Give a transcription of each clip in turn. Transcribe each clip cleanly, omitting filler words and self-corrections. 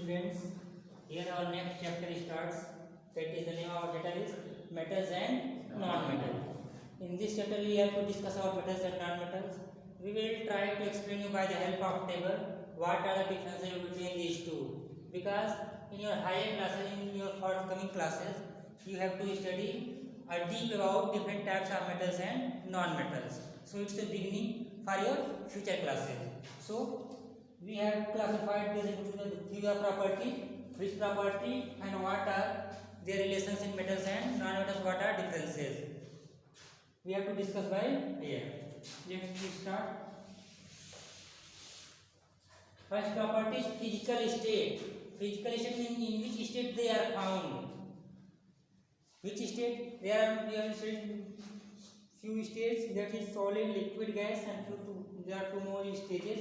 students, here our next chapter starts. That is the name of our chapter is metals and non-metals. In this chapter we have to discuss about metals and non-metals. We will try to explain you by the help of table what are the differences between these two. Because in your higher classes, in your forthcoming classes, you have to study deep about different types of metals and non-metals. So it's the beginning for your future classes. So we have classified this into the three property, which property and what are their relations in metals and non-metals, what are differences. We have to discuss by here. Let's start. First property is physical state. Physical state means in which state they are found. Which state? There are few states, that is solid, liquid, gas, and there are two more stages.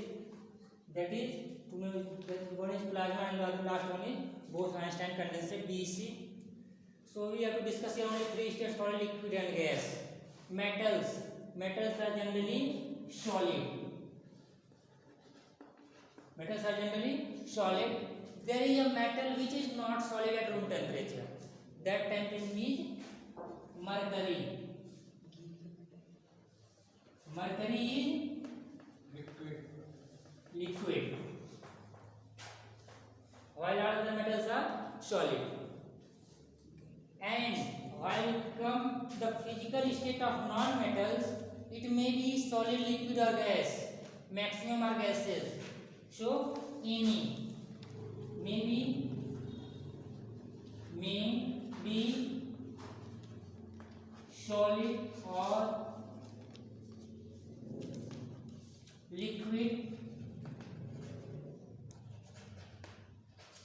That is, one is plasma and the last one is Bose-Einstein condensate (BEC). So we have to discuss here only three states: solid, liquid, and gas. Metals. Metals are generally solid. Metals are generally solid. There is a metal which is not solid at room temperature. That temperature is mercury. Mercury is liquid. While all the metals are solid. And while come the physical state of non-metals, it may be solid, liquid, or gas. Maximum are gases. So any may be solid or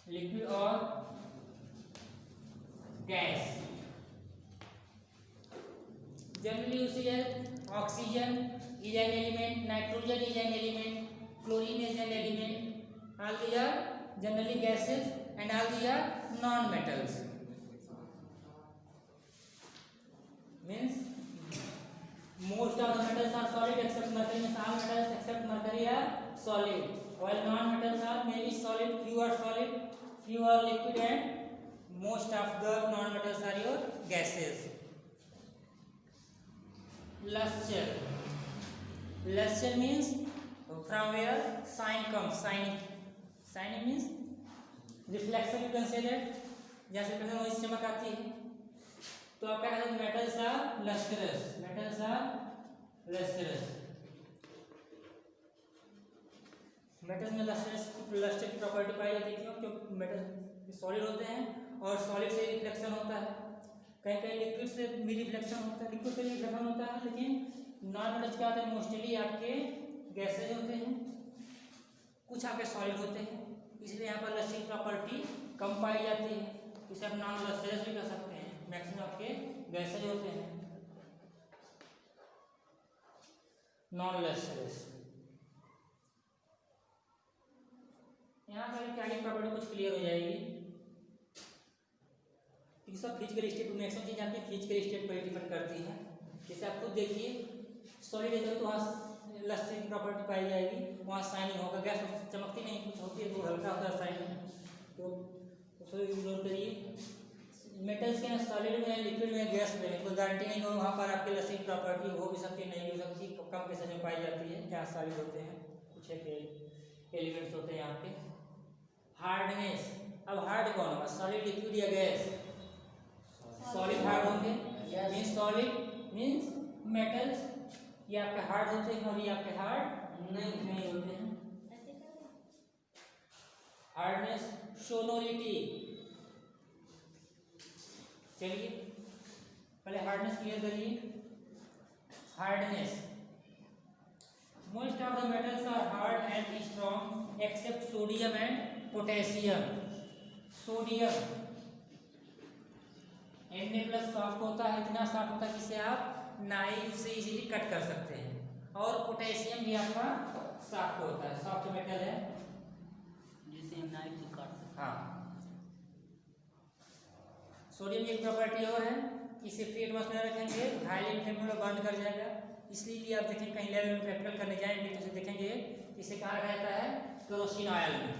liquid or gas. Generally you see that oxygen is an element, nitrogen is an element, chlorine is an element. All these are generally gases and all these are non-metals. Means most of the metals are solid except mercury. Means all metals except mercury are solid, while non-metals are maybe solid, few are solid, few are liquid, and most of the non-metals are your gases. Luster. Luster means from where sign comes. Sign means reflection. You can say that जैसे पहले वही चमक आती है तो आपका कहते हैं metals are lustrous. Metals are lustrous. Metals में लस्टर की प्रॉपर्टी पाई जाती है क्यों? क्योंकि मेटल सॉलिड होते हैं और सॉलिड से रिफ्लेक्शन होता है. कहीं कहीं लिक्विड से भी रिफ्लेक्शन होता है, लिक्विड से भी रिफ्लेक्शन होता है, लेकिन नॉन मेटल्स क्या होते हैं? मोस्टली आपके गैसेज होते हैं, कुछ आपके सॉलिड होते हैं, इसलिए यहाँ पर लस्टर की प्रॉपर्टी कम पाई जाती है. इसे आप नॉन लस्टरस भी कर सकते हैं. मैक्सिमम आपके गैसेज होते हैं नॉन लस्टरस. यहाँ पर क्या ही प्रॉपर्टी कुछ क्लियर हो जाएगी. सब फिजिकल स्टेट मैक्सिमम चीज आपकी फिजिकल स्टेट पर डिपेंड करती है. जैसे आप खुद देखिए सॉलिड है तो वहाँ लस्टर की प्रॉपर्टी पाई जाएगी, वहाँ शाइनिंग होगा. गैस चमकती नहीं, कुछ होती है तो हल्का होता है शाइनिंग. तो उसको इग्नोर करिए. मेटल्स के यहाँ सॉलिड में, लिक्विड में, गैस में कोई गारंटी नहीं हो वहाँ पर आपके लस्टर की प्रॉपर्टी हो भी सकती है, नहीं हो सकती, कम केसेस में पाई जाती है. जहाँ सॉलिड होते हैं, कुछ एलिमेंट्स होते हैं यहाँ पे. हार्डनेस. अब हार्ड कौन होगा? सॉलिड, लिक्विड या गैस? सॉलिड हार्ड होंगे. मीन्स सॉलिड मीन्स मेटल्स ये आपके हार्ड होते हैं और ये आपके हार्ड नहीं होते हैं. हार्डनेस. सोनोरिटी. चलिए पहले हार्डनेस क्लियर करिए. Hardness. Most of the metals are hard and strong except sodium and potassium. Sodium Na+ soft होता है, इतना सॉफ्ट होता है जिसे आप नाइफ से इजीली कट कर सकते हैं. और पोटेशियम भी आपका सॉफ्ट होता है, सॉफ्ट मेटल है जिसे हम नाइफ से काट सकते हैं. हाँ. सोडियम की एक प्रॉपर्टी और है कि इसे फ्री एटमॉस्फेयर में रखेंगे, हाईली फ्लेम में बर्न कर जाएगा. इसलिए भी आप देखें कहीं लेवल में प्रैक्टिकल करने जाएंगे तो इसे देखेंगे इसे कहा रहता है केरोसिन ऑयल में.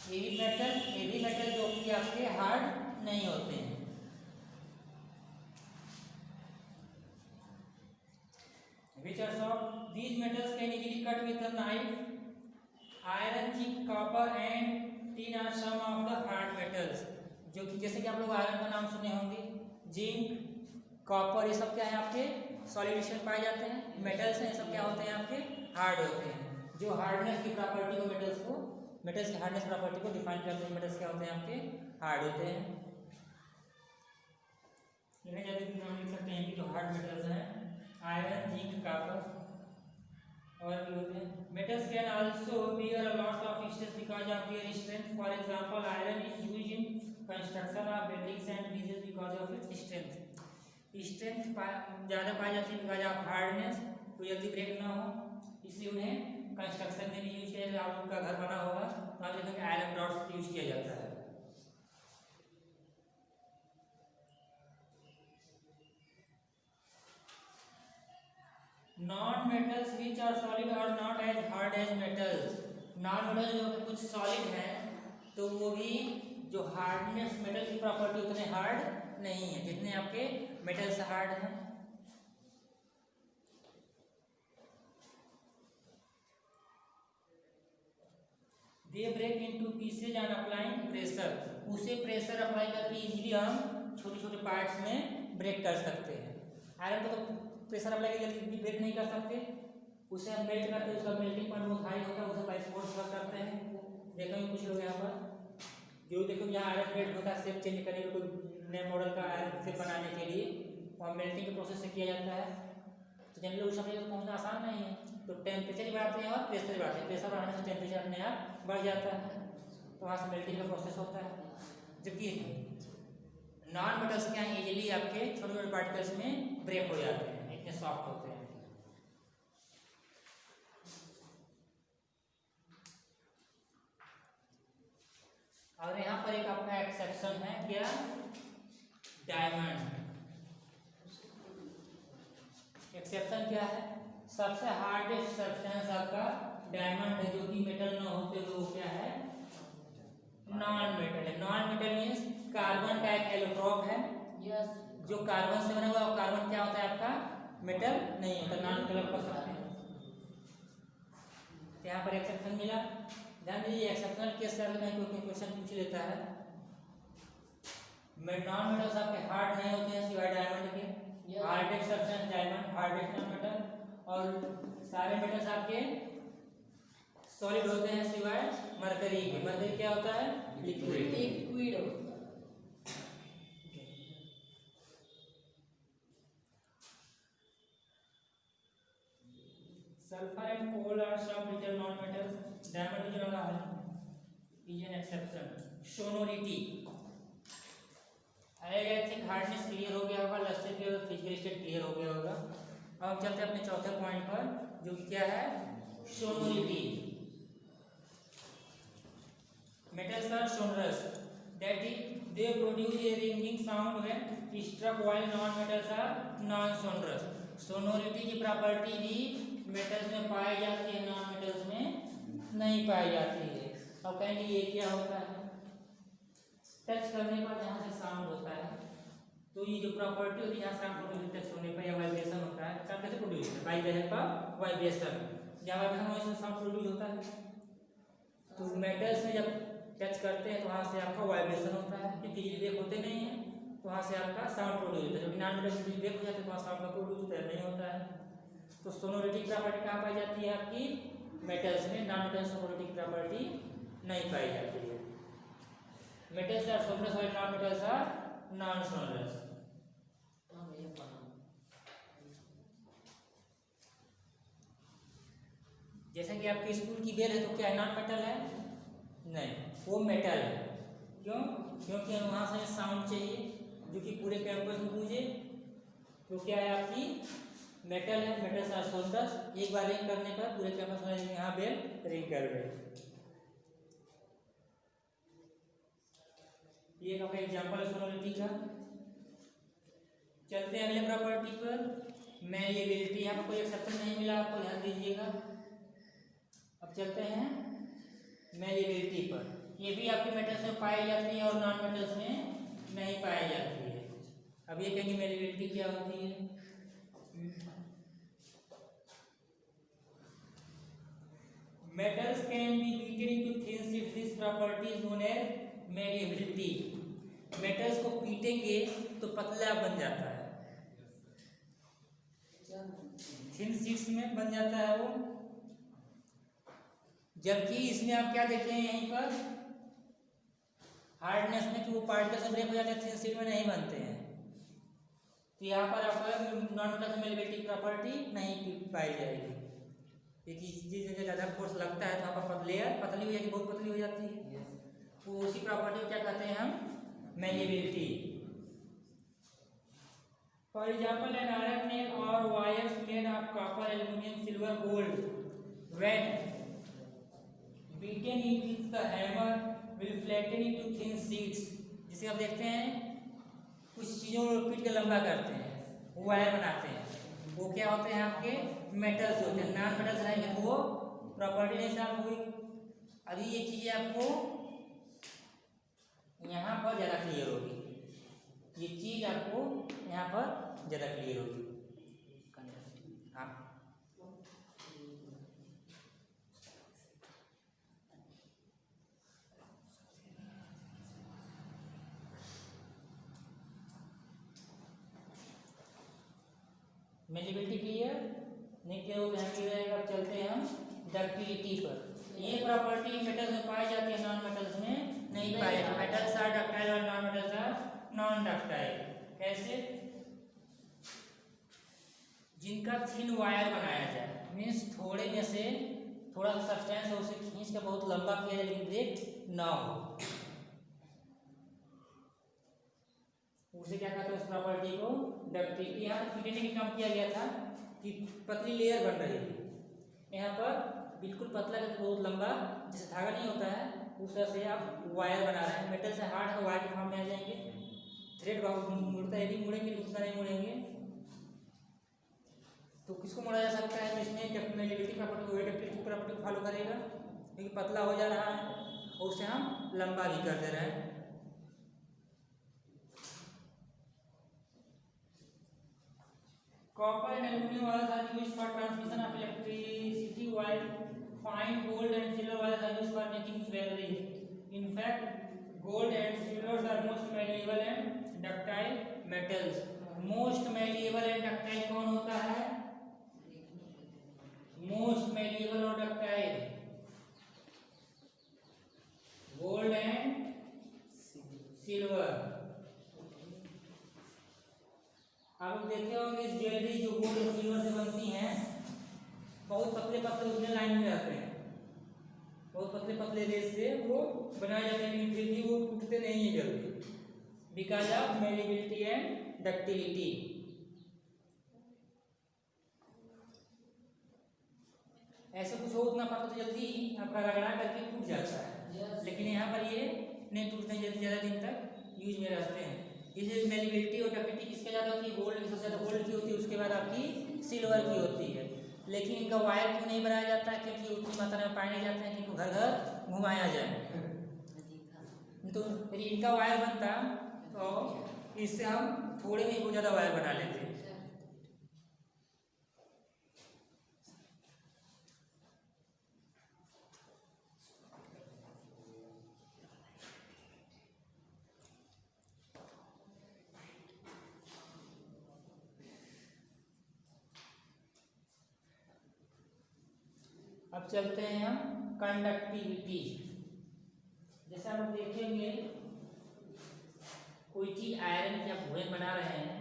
हेवी मेटल जो कि आपके हार्ड नहीं होते हैं। Which are soft? These metals can easily cut with a knife. Iron, zinc, copper and tin are some of the hard metals. जो कि जैसे कि आप लोग आयरन का नाम सुने होंगे, जिंक, कॉपर, ये सब क्या है आपके सॉलिड पाए जाते हैं, मेटल्स हैं, ये सब क्या होते हैं आपके हार्ड होते हैं। जो हार्डनेस की प्रॉपर्टी को मेटल्स की हार्डनेस प्रॉपर्टी को डिफाइन करते हैं, मेटल्स क्या होते हैं आपके हार्ड होते हैं। इन्हें जैसे कि हम लिख सकते हैं कि जो हार्ड मेटल्स हैं आयरन, जिंक, कॉपर और भी होते हैं। Metals can also bear a lot of stress because of their strength. For example, iron is used in construction of buildings and bridges because of its strength. Strength ज़्यादा पाई जाती है because of hardness, तो जल्दी break ना हो, इसलिए उन्हें construction में भी यूज किया जाता है। आपका घर बना होगा तो आप देखेंगे आयरन रॉड्स यूज किया जाता है। Non metals which are solid और not as hard as metals. Non metal जो कि कुछ सॉलिड है तो वो भी जो हार्डनेस मेटल की प्रॉपर्टी उतने हार्ड नहीं है जितने आपके मेटल्स हार्ड हैं। They break into pieces on applying pressure. उसे प्रेशर अप्लाई करके इजीली हम छोटे छोटे पार्ट्स में ब्रेक कर सकते हैं। आयरन को तो प्रेशर अप्लाई करके जल्दी ब्रेक नहीं कर सकते, उसे हम मेल्ट करते हैं, उसका मेल्टिंग पॉइंट बहुत हाई होता है, उसे बाइस फोर्स करते हैं। देखेंगे कुछ लोग यहाँ पर जो देखो यहाँ आयरन मेल्ट होता है, शेप चेंज करने कोई नए मॉडल का आयरन शेप बनाने के लिए और मेल्टिंग के प्रोसेस से किया जाता है। तो जनरली उस समय तक पहुँचना आसान नहीं है, तो टेम्परेचर बढ़ाते हैं और प्रेशर बढ़ाते हैं। प्रेशर बढ़ाने से टेम्परेचर अपने आप बढ़ जाता है, तो वहाँ से मेल्टिंग का प्रोसेस होता है। जबकि नॉन मेटल्स क्या है, इजीली आपके छोटे छोटे पार्टिकल्स में ब्रेक हो जाते हैं, इतने सॉफ्ट होते हैं। और यहाँ पर एक आपका एक्सेप्शन है क्या, डायमंड। एक्सेप्शन क्या है, सबसे हार्डेस्ट सब्सटेंस आपका डायमंड है, जो कि मेटल ना होते हुए वो क्या है, नॉन मेटल है। नॉन मेटल मीन्स कार्बन का एक एलोट्रोप है, जो कार्बन से बना हुआ, और कार्बन क्या होता है आपका मेटल नहीं होता, नॉन मेटल कर सकते हैं। यहाँ पर एक्सेप्शन मिला। ध्यान दीजिए एक्सेप्शनल केस का कोई क्वेश्चन पूछ लेता है, नॉन मेटल्स आपके हार्ड नहीं होते हैं सिवाय डायमंड के, hardest substance diamond, hardest non metal, और सारे मेटल्स आपके सॉलिड होते हैं सिवाय मरकरी के। मरकरी क्या होता है, लिक्विड होता है। Sulfur and coal are some little non-metals. Diamond is an exception. Sonority. थिक हार्डनेस क्लियर हो गया होगा, lustre clear, physical state clear हो गया होगा। अब हम चलते हैं अपने चौथे पॉइंट पर, जो कि क्या है, sonority. Metals are sonorous, that is they produce a ringing sound when struck, while non metals are non sonorous. Sonority की प्रॉपर्टी भी मेटल्स में पाई जाती है, नॉन मेटल्स में नहीं पाई जाती है। अब कहेंगे ये क्या होता है, टच करने पर जहाँ से साउंड होता है, तो ये जो प्रॉपर्टी होती है यहाँ साउंड प्रोड्यूस टच होने पर या वाइब्रेशन होता है, साउंड कैसे प्रोड्यूस होता है, by the help of vibration. जहाँ वाइब्रेशन वहाँ से साउंड प्रोड्यूस होता है। तो मेटल्स में जब टच करते हैं तो वहाँ से आपका वाइब्रेशन होता है, क्योंकि ये ब्रेक होते नहीं है, तो वहाँ से आपका साउंड प्रोड्यूस होता है। जब नॉन मेटल्स में ब्रेक हो जाते हैं तो वहाँ साउंड का प्रोड्यूस होता है, नहीं होता है। तो सोनोरिटी की प्रॉपर्टी कहाँ पाई जाती है आपकी, मेटल्स में। नॉन मेटल्स सोनोरिटी की प्रॉपर्टी नहीं पाई जाती है। मेटल्स आर सोनरस और non metals are non sonorous. जैसे कि आपके स्कूल की बेल है तो क्या है, नॉन मेटल है, नहीं, वो मेटल है। क्यों, क्योंकि वहाँ से साउंड चाहिए जो कि पूरे कैंपस में गूंजे, तो क्या है आपकी मेटल है। मेटल्स आर सोनरस, एक बार रिंग करने पर पूरे कैंपस में यहाँ बेल रिंग कर गए। ये आपका एग्जांपल है सोनोरिटी का। चलते हैं अगले प्रॉपर्टी पर, मैलिएबिलिटी। यहाँ पर कोई एक्सेप्शन नहीं मिला आपको, ध्यान दीजिएगा। अब चलते हैं मैलिएबिलिटी पर। ये भी आपके मेटल्स में पाई जाती है और नॉन मेटल्स में नहीं पाई जाती है। अब ये कहेंगे मेलिबिलिटी क्या होती है। Metals can be beaten into thin strips. This property is known as malleability. Metals को पीटेंगे तो पतला बन जाता है, थिन शीट्स में बन जाता है वो। जबकि इसमें आप क्या देखें यहीं पर हार्डनेस में कि वो पार्टिकल से ब्रेक हो जाते हैं, थिन शीट में नहीं बनते हैं। तो यहाँ पर आपको नॉन मेटल्स में मेलिबिलिटी की प्रॉपर्टी नहीं पाई जाएगी। चीज में ज़्यादा फोर्स लगता है तो वहाँ पर लेयर पतली हो जाती है, बहुत पतली हो जाती है। तो उसी प्रॉपर्टी को क्या कहते हैं हम, malleability. For example an iron nail और wires made of copper, aluminium, silver, gold when beaten in with the hammer will flatten into thin sheets. जिसे आप देखते हैं कुछ चीज़ों को पीट के लंबा करते हैं, वो वायर बनाते हैं, वो क्या होते हैं आपके मेटल्स होते हैं। नॉन मेटल्स रहेंगे तो वो प्रॉपर्टी नहीं साफ हुई। अभी ये चीज़ें आपको यहाँ पर ज़्यादा क्लियर होगी, ये चीज़ आपको यहाँ पर ज़्यादा क्लियर होगी। हाँ, मेलिबिलिटी क्लियर नहीं क्लियर हो ध्यान में रहेगा। अब चलते हैं हम डक्टिलिटी पर। ये प्रॉपर्टी मेटल्स में पाई जाती है, नॉन मेटल्स में नहीं पाई जाती। मेटल्स आर डक्टाइल और non metals are non ductile. कैसे? जिनका थिन वायर बनाया जाए, मीन्स थोड़े में से थोड़ा सा सब्सटेंस है उसे खींच कर बहुत लंबा किया जाए लेकिन ब्रेक ना हो, उसे क्या कहते हैं उस प्रॉपर्टी को, डक्टिलिटी। यहाँ पर पीटने का काम किया गया था कि पतली लेयर बन रही है, यहाँ पर बिल्कुल पतला करके बहुत लंबा, जैसे धागा नहीं होता है उस तरह से आप वायर बना रहे हैं। मेटल से हार्ड है, वायर के फॉर्म में आ जाएंगे। थ्रेड बहुत मुड़ता है, यदि मुड़ेंगे उतना नहीं मुड़ेंगे। तो किसको मोड़ा जा सकता है? जिसमें मेलिबिलिटी प्रॉपर्टी, वो डक्टिलिटी प्रॉपर्टी को फॉलो करेगा, क्योंकि पतला हो जा रहा है और उसे हम लंबा भी कर दे रहे हैं। Copper and aluminum wires are used for transmission of electricity, while fine gold and silver wires are used for making jewelry. In fact, gold and silver are most malleable and ductile metals. Most malleable and ductile कौन होता है? Most malleable और ductile gold and silver। आप देखते होंगे इस jewellery जो gold और सिल्वर से बनती हैं, बहुत पतले पतले उसमें लाइन में रहते हैं, बहुत पतले पतले रेस से वो बनाए जाते हैं, लेकिन फिर भी वो टूटते नहीं है जल्दी, because of malleability and ductility. ऐसे कुछ हो उतना पतला तो जल्दी आपका रगड़ा करके टूट जाता है, लेकिन यहाँ पर ये नहीं टूटते जल्दी, ज़्यादा दिन तक यूज में रहते हैं। इसे मेलिबिलिटी और डक्टिलिटी किसके ज़्यादा होती है? गोल्ड की सबसे ज़्यादा गोल्ड की होती है, उसके बाद आपकी सिल्वर की होती है। लेकिन इनका वायर क्यों नहीं बनाया जाता है? क्योंकि उतनी मात्रा में पाए नहीं जाते हैं कि इनको घर घर घुमाया जाए। तो यदि इनका वायर बनता तो इससे हम थोड़े में बहुत ज़्यादा वायर बना लेते हैं। अब चलते हैं हम कंडक्टिविटी। जैसे आप देखेंगे कोई चीज आयरन की आप भोजन बना रहे हैं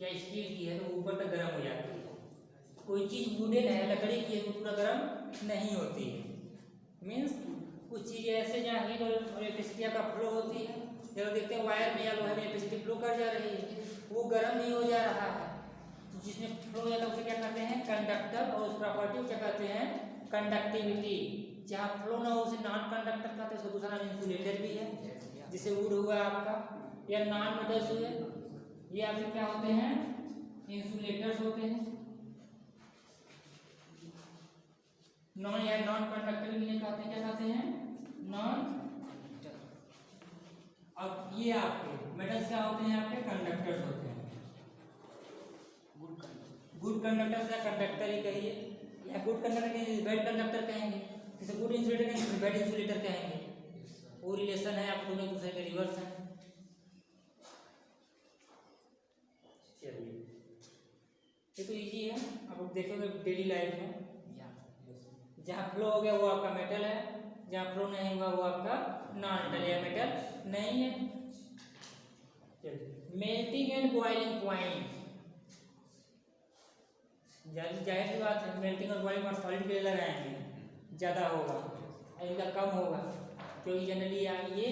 या स्टील की है तो ऊपर तक गर्म हो जाती है, कोई चीज वुडन है, लकड़ी की है तो पूरा गर्म नहीं होती है। मीन्स कुछ चीज़ें ऐसे जहाँ हीट और इलेक्ट्रिसिटी का फ्लो होती है, जब देखते हैं वायर में या लोहे में इलेक्ट्रिसिटी फ्लो कर जा रही है, वो गर्म नहीं हो जा रहा है, तो जिसमें फ्लो हो जाता है उसे क्या कहते हैं? कंडक्टर। और उस प्रॉपर्टी को क्या कहते हैं? कंडक्टिविटी। जहाँ फ्लो ना हो उसे नॉन कंडक्टर कहते हैं, उसका दूसरा नाम इंसुलेटर भी है। जिसे वुड हुआ आपका या नॉन मेटल्स हुए, ये आपके क्या होते हैं? इंसुलेटर्स होते हैं। नॉन या नॉन कंडक्टर भी कहते हैं, क्या कहते हैं? नॉन अब ये आपके मेटल्स क्या होते हैं, आपके कंडक्टर्स होते हैं। गुड कंडक्टर या कंडक्टर ही कहिए, या गुड कंडक्टर कहेंगे, बैड कंडक्टर कहेंगे, जैसे गुड इंसुलेटर कहेंगे, बैड इंसुलेटर कहेंगे। वो रिलेशन है, आप दोनों दूसरे के रिवर्स हैं। चलिए ये तो इजी है, आप देखोगे डेली लाइफ में। जहाँ फ्लो हो गया वो आपका मेटल है, जहाँ फ्लो नहीं हुआ वो आपका नॉन मेटल या मेटल नहीं है। मेल्टिंग एंड बॉइलिंग पॉइंट, जाहिर सी बात है मेल्टिंग और बॉइलिंग पॉइंट सॉलिड के लिए लगाएंगे, ज़्यादा होगा इनका कम होगा, क्योंकि जनरली ये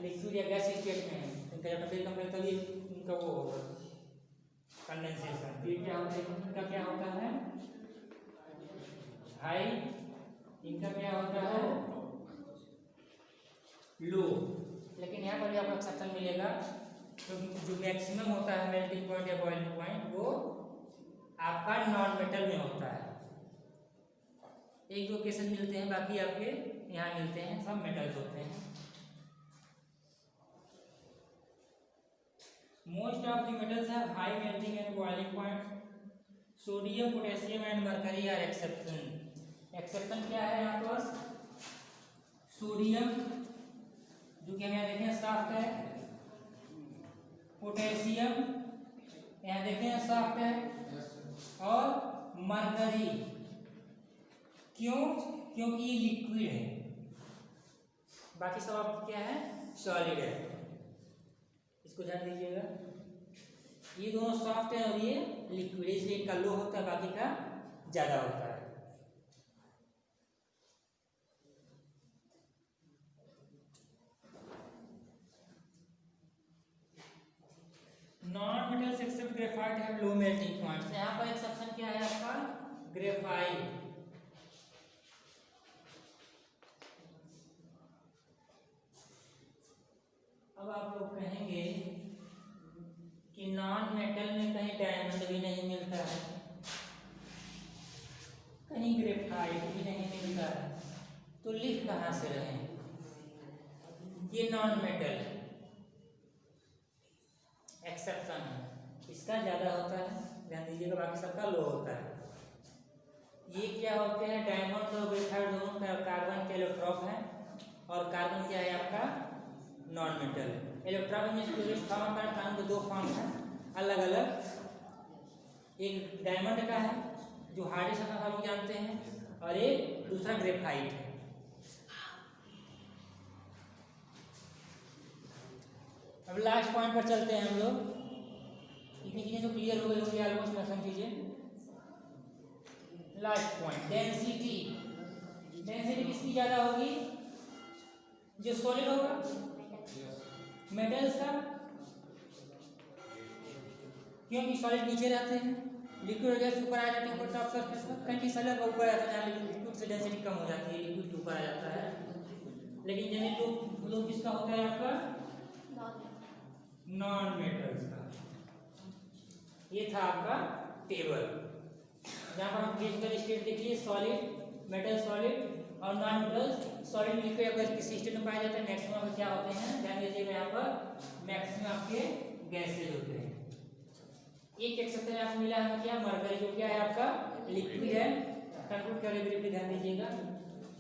लिक्विड या गैस स्टेट में है, इनका जब टेम्परेचर कम रहेगा तभी इनका वो होगा कंडेंसेशन। ये क्या होता है, इनका क्या होता है हाई, इनका क्या होता है लो। लेकिन यहाँ पर भी आपको एक्सेप्शन मिलेगा, क्योंकि जो मैक्सिमम होता है मेल्टिंग पॉइंट या बॉइलिंग पॉइंट वो आपका नॉन मेटल में होता है। एक दो केसेस मिलते हैं, बाकी आपके यहाँ मिलते हैं सब मेटल्स होते हैं। Most of the metals have high melting and boiling point. Sodium, potassium and mercury are exception. Exception क्या है यहाँ पर, सोडियम जो कि हम यहाँ देखें सॉफ्ट है, पोटेशियम यहाँ देखें सॉफ्ट है, और मरकरी क्यों, क्योंकि ये लिक्विड है, बाकी सब आप क्या है सॉलिड है। इसको ध्यान दीजिएगा, ये दोनों सॉफ्ट है और ये लिक्विड है, इसलिए इनका लो होता है, बाकी का ज्यादा होता है। Non metals accept graphite have low melting points. यहाँ पर एक्सेप्शन क्या है आपका ग्रेफाइट। अब आप लोग कहेंगे कि नॉन मेटल में कहीं डायमंड भी नहीं मिलता है, कहीं ग्रेफाइट भी नहीं मिलता है, तो लिख कहाँ से रहे, ये नॉन मेटल एक्सेप्शन है, इसका ज्यादा होता है, ध्यान दीजिएगा, बाकी सबका लो होता है। ये क्या होते हैं, डायमंड और ग्रेफाइट दोनों का कार्बन के इलेक्ट्रॉन है, और कार्बन क्या है आपका नॉन मेटल। इलेक्ट्रॉन में फॉर्म का कार्बन के दो फॉर्म है अलग अलग, एक डायमंड का है जो हार्डेस्ट हम लोग जानते हैं, और एक दूसरा ग्रेफाइट है। अब लास्ट पॉइंट पर चलते हैं हम लोग, इतनी चीजें तो क्लियर हो गई होंगी ऑलमोस्ट, मैं समझिए। Last point density. डेंसिटी किसकी ज्यादा होगी, जो सॉलिड होगा मेटल्स का, क्योंकि सॉलिड नीचे रहते हैं, लिक्विड गैस ऊपर आ जाते हैं ऊपर टॉप सरफेस पर, कहीं सॉलिड का ऊपर आता है, लिक्विड से डेंसिटी कम हो जाती है, लिक्विड के ऊपर आ जाता है। लेकिन जनरली लोग किसका होता है आपका नॉन मेटल्स का। ये था आपका टेबल, जहाँ पर हम फिजिकल स्टेट देखिए सॉलिड मेटल सॉलिड और नॉन मेटल्स सॉलिड लिक्विड अगर किसी स्टेट में पाए जाते हैं, मैक्सिमम क्या होते हैं ध्यान दीजिएगा, यहाँ पर मैक्सिमम आपके गैसेज होते हैं। एक एक्सेप्शन आपको मिला है क्या मरकरी, जो क्या है आपका लिक्विड है, कंक्लूड करें ब्रीफली, ध्यान दीजिएगा।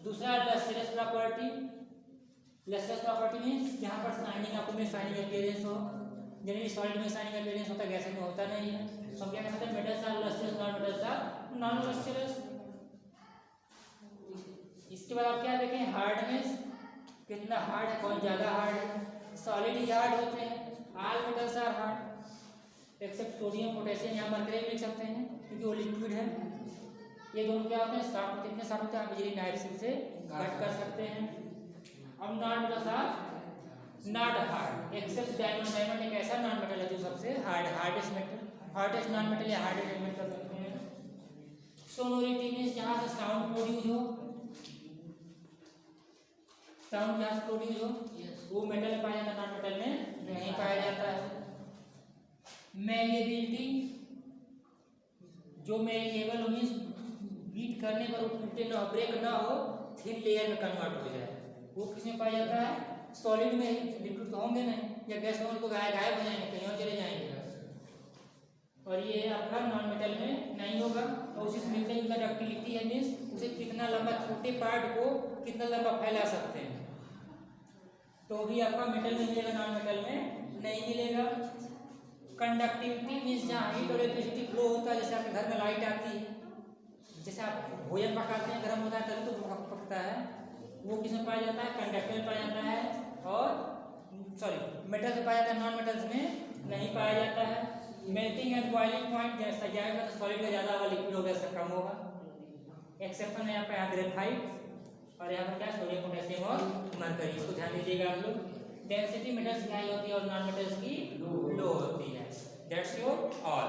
दूसरा lustrous property, lustrous property means जहाँ पर शाइनिंग आपको में शाइनिंग अपीयरेंस हो, जनरली सॉलिड में शाइनिंग अपीयरेंस होता है, गैस में होता नहीं है। तो क्या कहते हैं metals are lustrous, non metals are non lustrous. इसके बाद आप क्या देखें हार्डनेस, कितना हार्ड है, कौन ज्यादा हार्ड है, सॉलिड ही हार्ड होते हैं, all metals are hard except sodium potassium, यहाँ मरकरी भी लिख सकते हैं क्योंकि वो लिक्विड है। ये दोनों क्या होते हैं सॉफ्ट होते हैं, इतने सॉफ्ट होते हैं आप बिजली नाइफ से कट कर सकते हैं। अब non metals are not hard except diamond. Diamond एक ऐसा नॉन मेटल है जो सबसे hardest metal, hardest non metal या हार्डेस्ट एलिमेंट कर सकते हैं। सोनोरिटी मींस जहाँ से साउंड प्रोड्यूस हो, साउंड जहाँ से प्रोड्यूस हो वो मेटल में पाया जाता है, नॉन मेटल में नहीं पाया जाता है। मैलिएबिलिटी, जो मैलिएबल हो मींस बीट करने पर वो टूटे ना, ब्रेक ना हो, थिन लेयर में कन्वर्ट हो जाए, वो किसमें पाया जाता है सॉलिड में लिक्विड तो होंगे नहीं, या गैस होंगे तो गायब हो जाएंगे, कहीं और चले जाएंगे। और ये आपका नॉन मेटल में नहीं होगा। और उसी से मिलते जुलता डक्टिलिटी है, मीन्स उसे कितना लंबा, छोटे पार्ट को कितना लंबा फैला सकते हैं, तो भी आपका मेटल में मिलेगा, नॉन मेटल में नहीं मिलेगा। कंडक्टिविटी मीन्स जहाँ हीट और इलेक्ट्रिसिटी फ्लो होता है, जैसे आपके घर में लाइट आती है, जैसे आप भोजन पकाते हैं, गर्म होता है तभी तो पकता है, वो किस में पाया जाता है, कंडक्टर में पाया जाता है, और मेटल में पाया जाता है, नॉन मेटल्स में नहीं पाया जाता है। मेल्टिंग एंड बॉइलिंग पॉइंट जैसा जाएगा तो सॉलिड का ज़्यादा होगा, लिक्विड होगा इसका कम होगा। एक्सेप्शन है यहाँ पे ग्रेफाइट, और यहाँ पर क्या सोडियम, पोटेशियम और मरकरी, इसको ध्यान दीजिएगा आप लोग। डेंसिटी मेटल्स की हाई होती है और नॉन मेटल्स की लो होती है। That's your all.